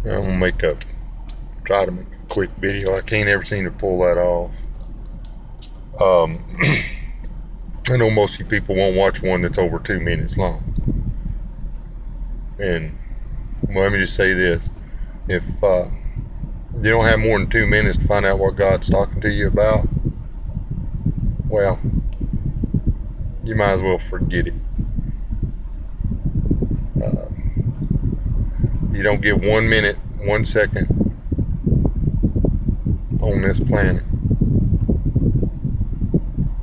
I'm gonna try to make a quick video. I can't ever seem to pull that off. I know most of you people won't watch one that's over 2 minutes long. And let me just say this. If you don't have more than 2 minutes to find out what God's talking to you about, well, you might as well forget it. You don't get 1 minute, 1 second on this planet.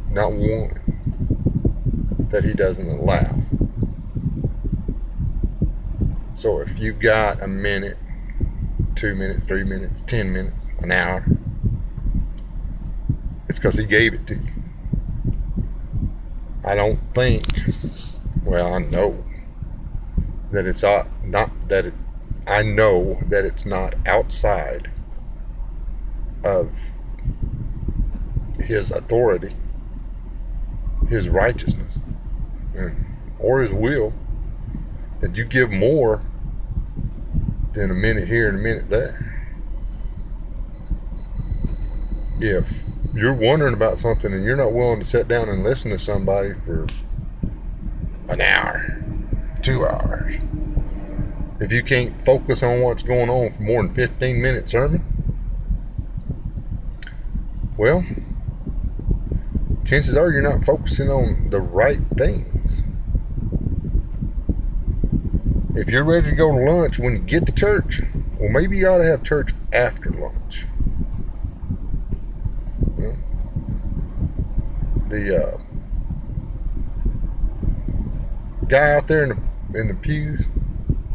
Not one that he doesn't allow. So if you got a minute, 2 minutes, 3 minutes, 10 minutes, an hour, it's because he gave it to you. I don't think, well, I know that it's not that it, I know that it's not outside of his authority, his righteousness, or his will, that you give more than a minute here and a minute there. If you're wondering about something and you're not willing to sit down and listen to somebody for an hour, 2 hours, if you can't focus on what's going on for more than 15-minute sermon, well, chances are you're not focusing on the right things. If you're ready to go to lunch when you get to church, well, maybe you ought to have church after lunch. Well, the guy out there in the pews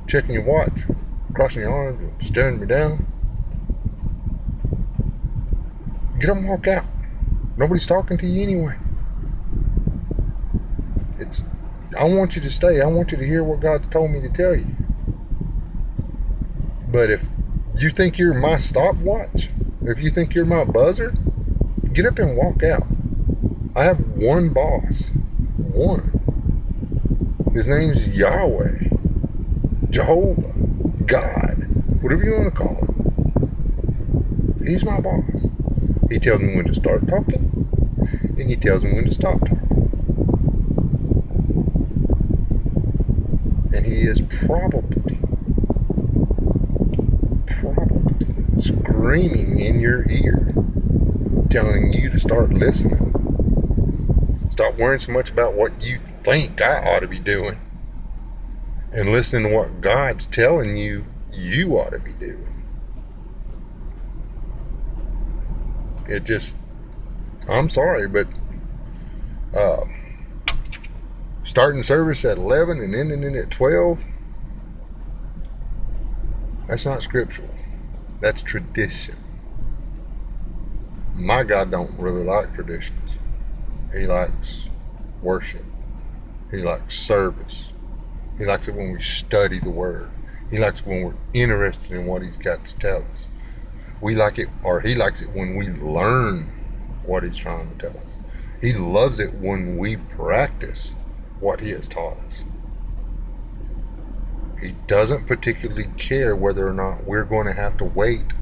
checking your watch, crossing your arms, and staring me down, get up and walk out. Nobody's talking to you anyway. I want you to stay. I want you to hear what God's told me to tell you. But if you think you're my stopwatch, if you think you're my buzzer, get up and walk out. I have one boss. One. His name's Yahweh, Jehovah, God, whatever you want to call him. He's my boss. He tells me when to start talking, and he tells me when to stop talking. And he is probably screaming in your ear, telling you to start listening. Stop worrying so much about what you think I ought to be doing, and listening to what God's telling you ought to be doing. It just, I'm sorry, but starting service at 11 and ending it at 12, that's not scriptural. That's tradition. My God don't really like traditions. He likes worship. He likes service. He likes it when we study the Word. He likes it when we're interested in what He's got to tell us. We like it, or He likes it when we learn what He's trying to tell us. He loves it when we practice what He has taught us. He doesn't particularly care whether or not we're going to have to wait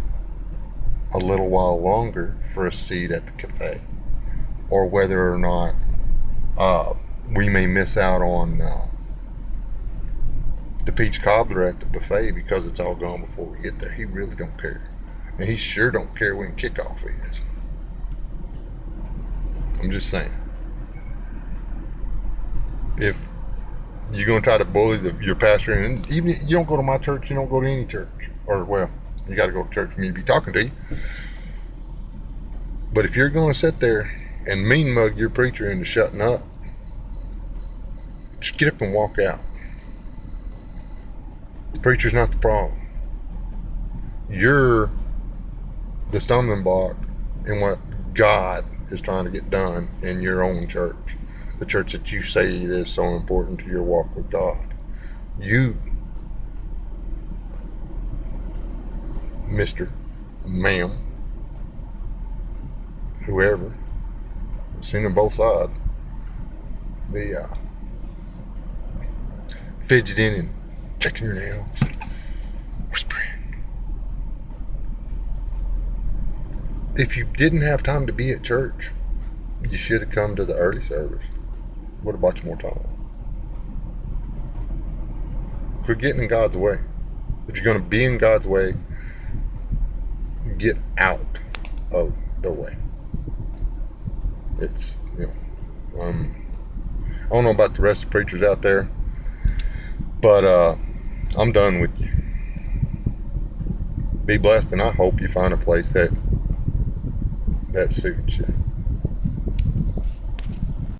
a little while longer for a seat at the cafe, or whether or not we may miss out on the peach cobbler at the buffet because it's all gone before we get there. He really don't care. And He sure don't care when kickoff is. I'm just saying. If you're going to try to bully your pastor, and even if you don't go to my church, you don't go to any church. Or, well, you got to go to church for me to be talking to you. But if you're going to sit there and mean mug your preacher into shutting up, just get up and walk out. The preacher's not the problem. You're the stumbling block in what God is trying to get done in your own church. The church that you say is so important to your walk with God. You, Mr., ma'am, whoever, I've seen on both sides, the fidgeting and checking your nails, whispering, If you didn't have time to be at church, you should have come to the early service. Would have bought you more time. Quit getting in God's way. If you're going to be in God's way, get out of the way. It's, I don't know about the rest of the preachers out there, but I'm done with you. Be blessed, and I hope you find a place that suits you.